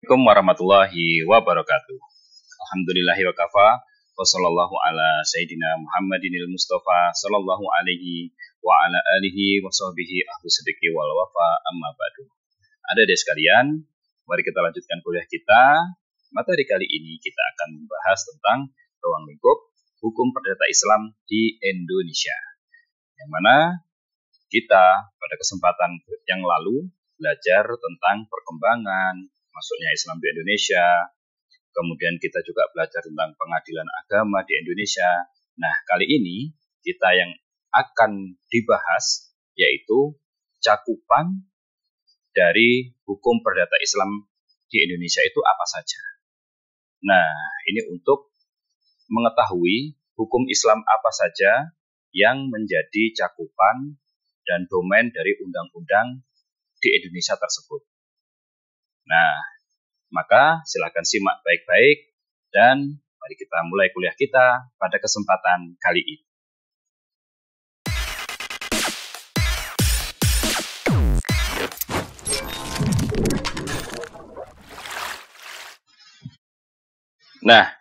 Assalamualaikum warahmatullahi wabarakatuh. Alhamdulillahi wa kafa wa sallallahu ala sayyidina Muhammadinil Mustafa sallallahu alaihi wa ala alihi wa sahbihi ahlu siddiqi wal wafa amma ba'du. Adik-adik sekalian, mari kita lanjutkan kuliah kita. Materi kali ini kita akan membahas tentang ruang lingkup hukum perdata Islam di Indonesia. Yang mana kita pada kesempatan yang lalu belajar tentang perkembangan masuknya Islam di Indonesia, kemudian kita juga belajar tentang pengadilan agama di Indonesia. Nah, kali ini kita yang akan dibahas yaitu cakupan dari hukum perdata Islam di Indonesia itu apa saja. Nah, ini untuk mengetahui hukum Islam apa saja yang menjadi cakupan dan domain dari undang-undang di Indonesia tersebut. Nah, maka silakan simak baik-baik dan mari kita mulai kuliah kita pada kesempatan kali ini. Nah,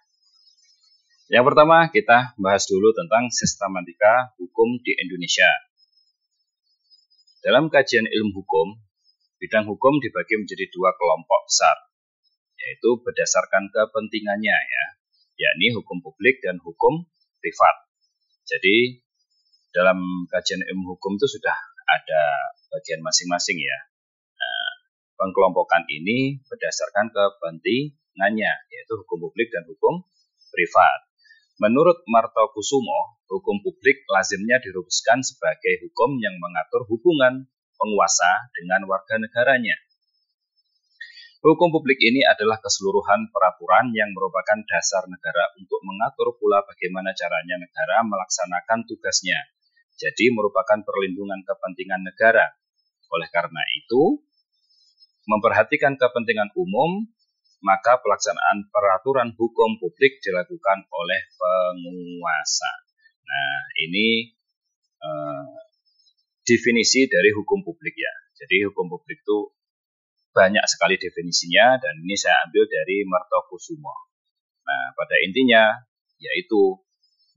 yang pertama kita bahas dulu tentang sistematika hukum di Indonesia. Dalam kajian ilmu hukum, bidang hukum dibagi menjadi dua kelompok besar, yaitu berdasarkan kepentingannya, yakni hukum publik dan hukum privat. Jadi dalam kajian ilmu hukum itu sudah ada bagian masing-masing ya. Nah, pengkelompokan ini berdasarkan kepentingannya, yaitu hukum publik dan hukum privat. Menurut Martokusumo, hukum publik lazimnya dirumuskan sebagai hukum yang mengatur hubungan penguasa dengan warga negaranya. Hukum publik ini adalah keseluruhan peraturan yang merupakan dasar negara untuk mengatur pula bagaimana caranya negara melaksanakan tugasnya. Jadi merupakan perlindungan kepentingan negara. Oleh karena itu, memperhatikan kepentingan umum, maka pelaksanaan peraturan hukum publik dilakukan oleh penguasa. Nah, ini definisi dari hukum publik ya. Jadi hukum publik itu banyak sekali definisinya dan ini saya ambil dari Martokusumo. Nah, pada intinya yaitu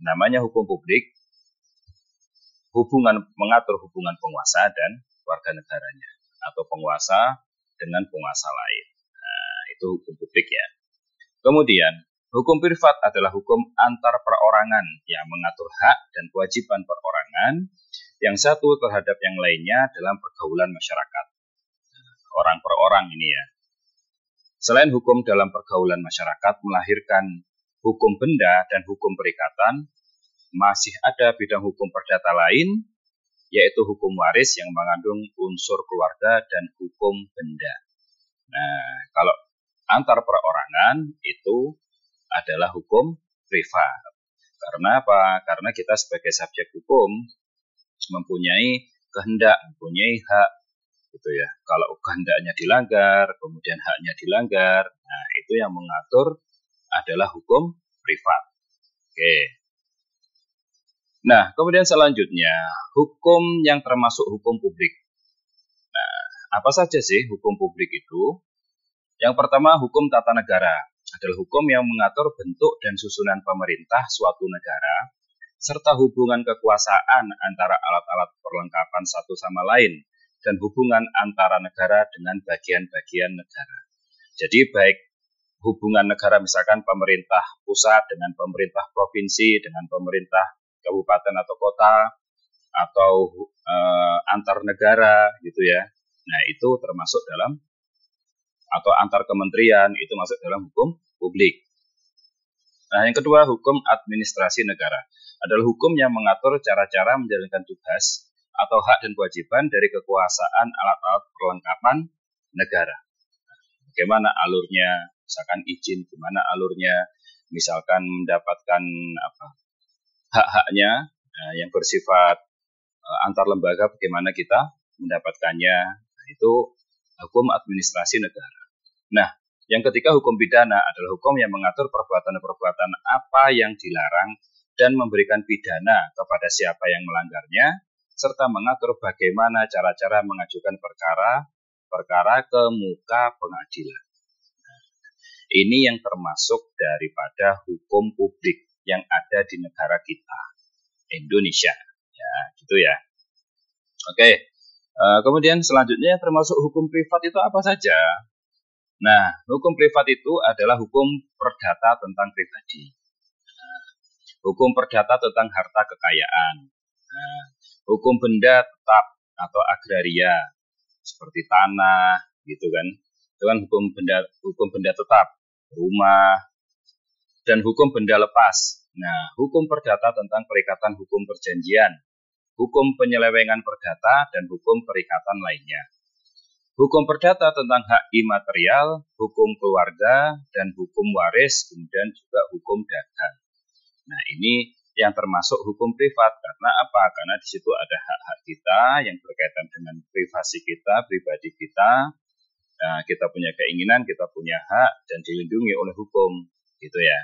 namanya hukum publik mengatur hubungan penguasa dan warga negaranya atau penguasa dengan penguasa lain. Nah, itu hukum publik ya. Kemudian hukum privat adalah hukum antar perorangan yang mengatur hak dan kewajiban perorangan yang satu terhadap yang lainnya dalam pergaulan masyarakat. Orang per orang ini ya. Selain hukum dalam pergaulan masyarakat melahirkan hukum benda dan hukum perikatan, masih ada bidang hukum perdata lain, yaitu hukum waris yang mengandung unsur keluarga dan hukum benda. Nah, kalau antar perorangan itu adalah hukum privat. Karena apa? Karena kita sebagai subjek hukum mempunyai kehendak, mempunyai hak, gitu ya. Kalau kehendaknya dilanggar, kemudian haknya dilanggar, nah itu yang mengatur adalah hukum privat. Oke. Nah, kemudian selanjutnya hukum yang termasuk hukum publik. Nah, apa saja sih hukum publik itu? Yang pertama, hukum tata negara adalah hukum yang mengatur bentuk dan susunan pemerintah suatu negara serta hubungan kekuasaan antara alat-alat perlengkapan satu sama lain dan hubungan antara negara dengan bagian-bagian negara. Jadi baik hubungan negara misalkan pemerintah pusat dengan pemerintah provinsi dengan pemerintah kabupaten atau kota atau antar negara gitu ya. Nah, itu termasuk dalam atau antar kementerian itu masuk dalam hukum publik. Nah, yang kedua, hukum administrasi negara adalah hukum yang mengatur cara-cara menjalankan tugas atau hak dan kewajiban dari kekuasaan alat-alat perlengkapan negara. Bagaimana alurnya, misalkan izin, gimana alurnya, misalkan mendapatkan hak-haknya yang bersifat antar lembaga, bagaimana kita mendapatkannya. Nah, itu hukum administrasi negara. Nah, yang ketiga, hukum pidana adalah hukum yang mengatur perbuatan-perbuatan apa yang dilarang dan memberikan pidana kepada siapa yang melanggarnya, serta mengatur bagaimana cara-cara mengajukan perkara ke muka pengadilan. Ini yang termasuk daripada hukum publik yang ada di negara kita, Indonesia. Ya, gitu ya. Oke. Kemudian selanjutnya termasuk hukum privat itu apa saja? Nah, hukum privat itu adalah hukum perdata tentang pribadi. Hukum perdata tentang harta kekayaan. Nah, hukum benda tetap atau agraria seperti tanah, gitu kan. Itu kan hukum benda tetap, rumah, dan hukum benda lepas. Nah, hukum perdata tentang perikatan hukum perjanjian, hukum penyelewengan perdata, dan hukum perikatan lainnya. Hukum perdata tentang hak imaterial, hukum keluarga, dan hukum waris, kemudian juga hukum dagang. Nah, ini yang termasuk hukum privat. Karena apa? Karena di situ ada hak-hak kita yang berkaitan dengan privasi kita, pribadi kita. Nah, kita punya keinginan, kita punya hak, dan dilindungi oleh hukum, gitu ya.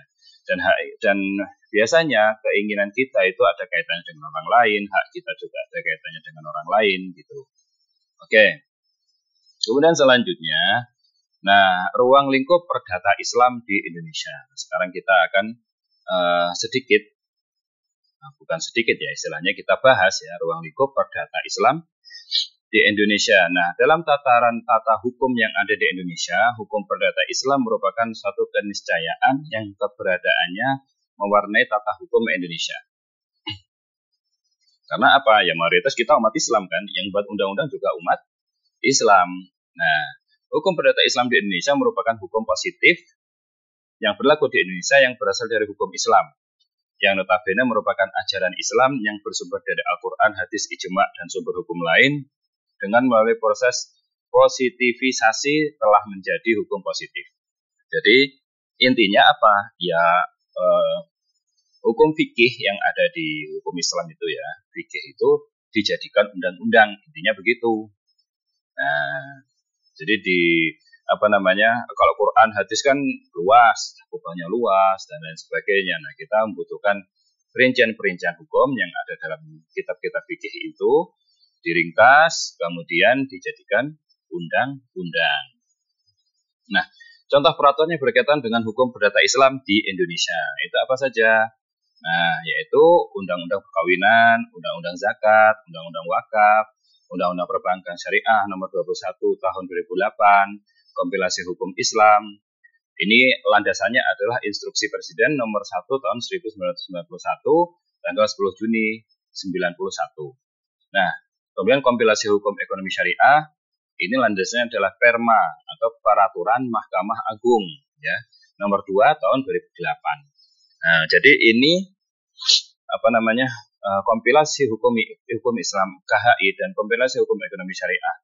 Dan biasanya keinginan kita itu ada kaitannya dengan orang lain, hak kita juga ada kaitannya dengan orang lain, gitu. Oke. Kemudian selanjutnya, nah, ruang lingkup perdata Islam di Indonesia. Sekarang kita akan bukan sedikit ya, istilahnya kita bahas ya ruang lingkup perdata Islam di Indonesia. Nah, dalam tataran tata hukum yang ada di Indonesia, hukum perdata Islam merupakan suatu keniscayaan yang keberadaannya mewarnai tata hukum Indonesia. Karena apa? Ya mayoritas kita umat Islam kan, yang buat undang-undang juga umat Islam. Nah, hukum perdata Islam di Indonesia merupakan hukum positif yang berlaku di Indonesia yang berasal dari hukum Islam, yang notabene merupakan ajaran Islam yang bersumber dari Al-Quran, hadis, ijma, dan sumber hukum lain, dengan melalui proses positivisasi telah menjadi hukum positif. Jadi intinya apa? Ya hukum fikih yang ada di hukum Islam itu ya, fikih itu dijadikan undang-undang, intinya begitu. Nah, jadi kalau Quran, hadis kan luas, cakupannya luas dan lain sebagainya. Nah, kita membutuhkan perincian-perincian hukum yang ada dalam kitab-kitab fikih itu diringkas, kemudian dijadikan undang-undang. Nah, contoh peraturan yang berkaitan dengan hukum perdata Islam di Indonesia itu apa saja? Nah, yaitu Undang-Undang Perkawinan, Undang-Undang Zakat, Undang-Undang Wakaf, Undang-Undang Perbankan Syariah nomor 21 tahun 2008, kompilasi hukum Islam. Ini landasannya adalah Instruksi Presiden nomor 1 tahun 1991 tanggal 10 Juni 91. Nah, kemudian kompilasi hukum ekonomi syariah, ini landasannya adalah Perma atau Peraturan Mahkamah Agung ya, nomor 2 tahun 2008. Nah, jadi ini kompilasi hukum Islam KHI dan kompilasi hukum ekonomi syariah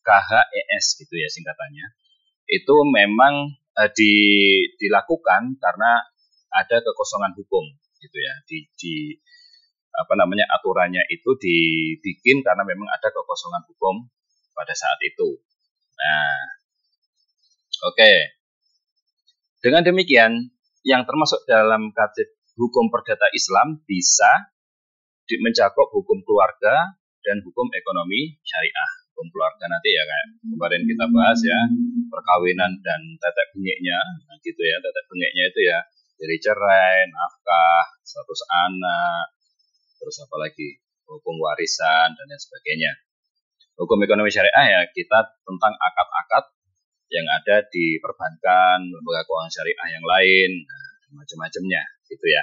KHES gitu ya singkatannya. Itu memang dilakukan karena ada kekosongan hukum gitu ya. Aturannya itu dibikin karena memang ada kekosongan hukum pada saat itu. Nah, oke. Dengan demikian, yang termasuk dalam kategori hukum perdata Islam bisa mencakup hukum keluarga dan hukum ekonomi syariah. Hukum keluarga nanti ya kayak kemarin kita bahas ya, perkawinan dan tetek bengeknya, nah gitu ya, tetek bengeknya itu ya dari cerai, nafkah, status anak, terus apa lagi, hukum warisan dan lain sebagainya. Hukum ekonomi syariah ya kita tentang akad-akad yang ada di perbankan, lembaga keuangan syariah yang lain, macam-macamnya gitu ya.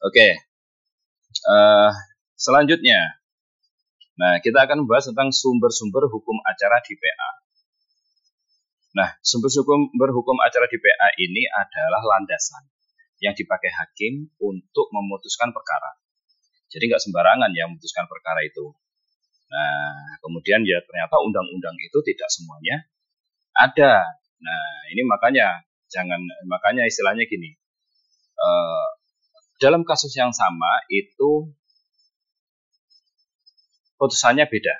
Oke. Selanjutnya, nah kita akan membahas tentang sumber-sumber hukum acara di PA. Nah, sumber-sumber hukum acara di PA ini adalah landasan yang dipakai hakim untuk memutuskan perkara. Jadi nggak sembarangan ya memutuskan perkara itu. Nah, kemudian ya ternyata undang-undang itu tidak semuanya ada. Nah, ini makanya istilahnya gini. Dalam kasus yang sama itu putusannya beda.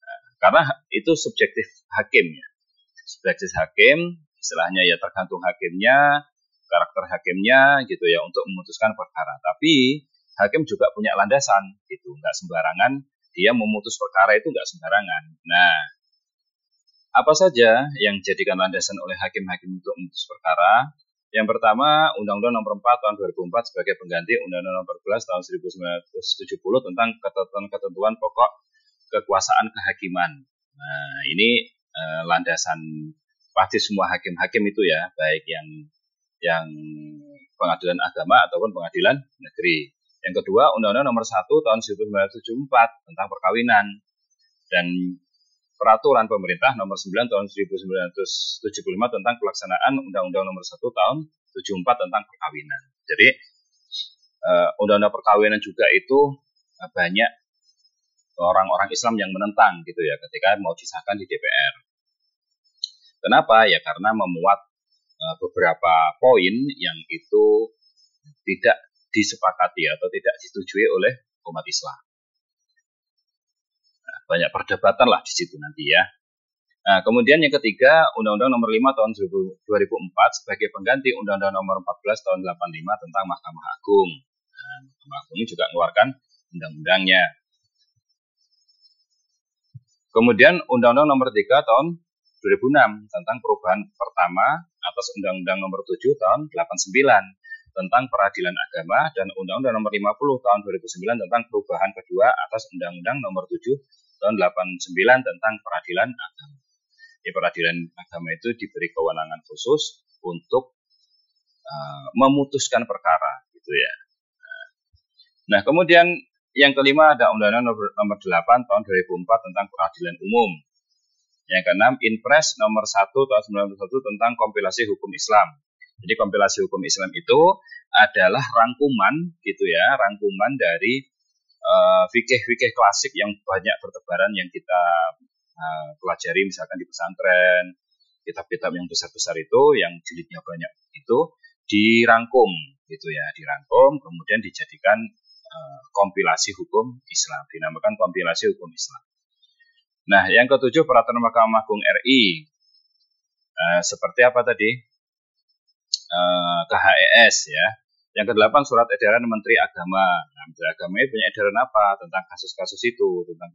Nah, karena itu subjektif hakim ya. Subjektif hakim, istilahnya ya tergantung hakimnya, karakter hakimnya gitu ya untuk memutuskan perkara. Tapi hakim juga punya landasan gitu, nggak sembarangan dia memutus perkara itu nggak sembarangan. Nah, Apa saja yang dijadikan landasan oleh hakim-hakim untuk memutus perkara? Yang pertama, Undang-Undang Nomor 4 Tahun 2004 sebagai pengganti Undang-Undang Nomor 14 Tahun 1970 tentang ketentuan pokok kekuasaan kehakiman. Nah, ini landasan pasti semua hakim-hakim itu ya, baik yang pengadilan agama ataupun pengadilan negeri. Yang kedua, Undang-Undang Nomor 1 Tahun 1974 tentang perkawinan dan Peraturan Pemerintah Nomor 9 Tahun 1975 tentang pelaksanaan Undang-Undang Nomor 1 Tahun 74 tentang perkawinan. Jadi Undang-Undang perkawinan juga itu banyak orang-orang Islam yang menentang gitu ya ketika mau disahkan di DPR. Kenapa? Ya karena memuat beberapa poin yang itu tidak disepakati atau tidak disetujui oleh umat Islam. Nah, banyak perdebatan lah di situ nanti ya. Nah, kemudian yang ketiga, Undang-Undang Nomor 5 Tahun 2004 sebagai pengganti Undang-Undang Nomor 14 Tahun 85 tentang Mahkamah Agung. Nah, Mahkamah Agung ini juga mengeluarkan undang-undangnya. Kemudian Undang-Undang Nomor 3 Tahun 2006 tentang perubahan pertama atas Undang-Undang Nomor 7 Tahun 89 tentang peradilan agama dan Undang-Undang Nomor 50 Tahun 2009 tentang perubahan kedua atas Undang-Undang Nomor 7 Tahun 89 tentang peradilan agama. Di peradilan agama itu diberi kewenangan khusus untuk memutuskan perkara, gitu ya. Nah, kemudian yang kelima ada Undang-Undang Nomor 8 Tahun 2004 tentang peradilan umum. Yang keenam, Inpres Nomor 1 Tahun 1991 tentang kompilasi hukum Islam. Jadi kompilasi hukum Islam itu adalah rangkuman, gitu ya, rangkuman dari fikih-fikih klasik yang banyak bertebaran yang kita pelajari misalkan di pesantren, kitab-kitab yang besar-besar itu yang jilidnya banyak itu dirangkum gitu ya, dirangkum kemudian dijadikan kompilasi hukum Islam, dinamakan kompilasi hukum Islam. Nah, yang ketujuh Peraturan Mahkamah Agung RI seperti apa tadi? KHES ya. Yang kedelapan Surat Edaran Menteri Agama. Nah, Menteri Agama ini punya edaran apa tentang kasus-kasus itu, tentang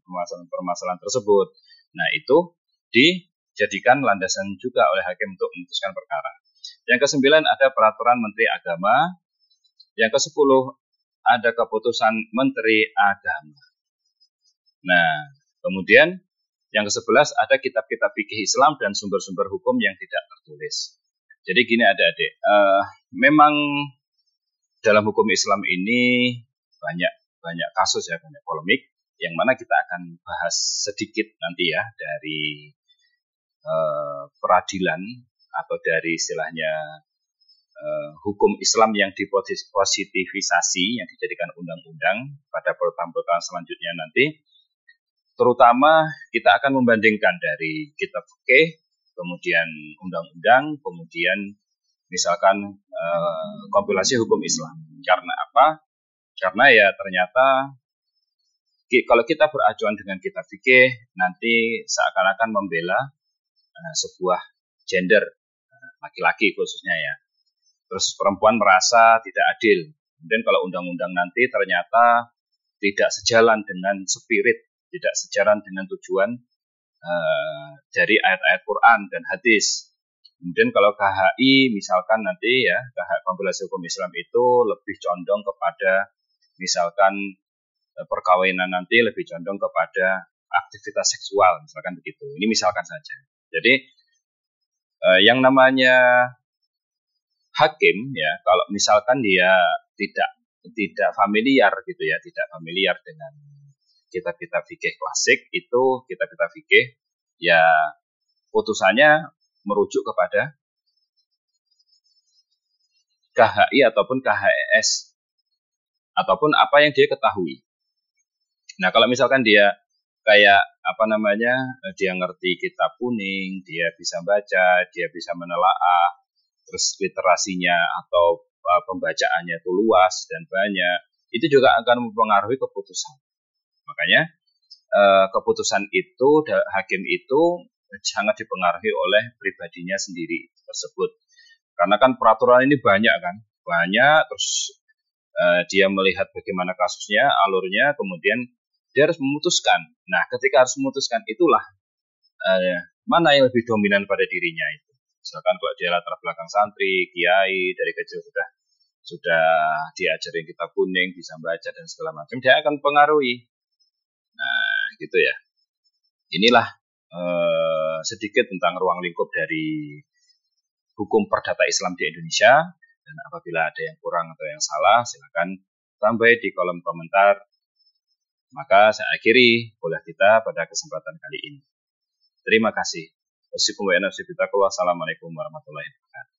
permasalahan tersebut. Nah, itu dijadikan landasan juga oleh hakim untuk memutuskan perkara. Yang kesembilan ada Peraturan Menteri Agama. Yang kesepuluh ada Keputusan Menteri Agama. Nah, kemudian yang ke-11 ada kitab-kitab fikih Islam dan sumber-sumber hukum yang tidak tertulis. Jadi gini adik-adik, memang dalam hukum Islam ini banyak kasus ya, banyak polemik, yang mana kita akan bahas sedikit nanti ya dari peradilan atau dari istilahnya hukum Islam yang dipositifisasi, yang dijadikan undang-undang pada pertemuan selanjutnya nanti. Terutama kita akan membandingkan dari kitab fikih, kemudian undang-undang, kemudian misalkan kompilasi hukum Islam. Karena apa? Karena ya ternyata kalau kita beracuan dengan kitab fikih, nanti seakan-akan membela sebuah gender, laki-laki khususnya ya. Terus perempuan merasa tidak adil. Kemudian kalau undang-undang nanti ternyata tidak sejalan dengan spirit, tidak sejalan dengan tujuan dari ayat-ayat Quran dan hadis. Kemudian kalau KHI misalkan nanti ya, kompilasi hukum Islam itu lebih condong kepada misalkan perkawinan nanti lebih condong kepada aktivitas seksual, misalkan begitu. Ini misalkan saja. Jadi yang namanya hakim ya, kalau misalkan dia tidak familiar gitu ya, tidak familiar dengan kitab-kitab fikih klasik, itu kitab-kitab fikih ya putusannya merujuk kepada KHI ataupun KHES ataupun apa yang dia ketahui. Nah, kalau misalkan dia kayak dia ngerti kitab kuning, dia bisa baca, dia bisa menelaah, terus literasinya atau pembacaannya itu luas dan banyak, itu juga akan mempengaruhi keputusan. Makanya keputusan itu, hakim itu sangat dipengaruhi oleh pribadinya sendiri tersebut. Karena kan peraturan ini banyak kan, terus dia melihat bagaimana kasusnya, alurnya, kemudian dia harus memutuskan. Nah, ketika harus memutuskan itulah mana yang lebih dominan pada dirinya itu. Misalkan kalau dia latar belakang santri, kiai, dari kecil sudah diajarin kitab kuning, bisa baca dan segala macam, dia akan pengaruhi. Nah, gitu ya. Inilah sedikit tentang ruang lingkup dari hukum perdata Islam di Indonesia. Dan apabila ada yang kurang atau yang salah, silakan tambah di kolom komentar. Maka saya akhiri kuliah kita pada kesempatan kali ini. Terima kasih. Wassalamualaikum warahmatullahi wabarakatuh.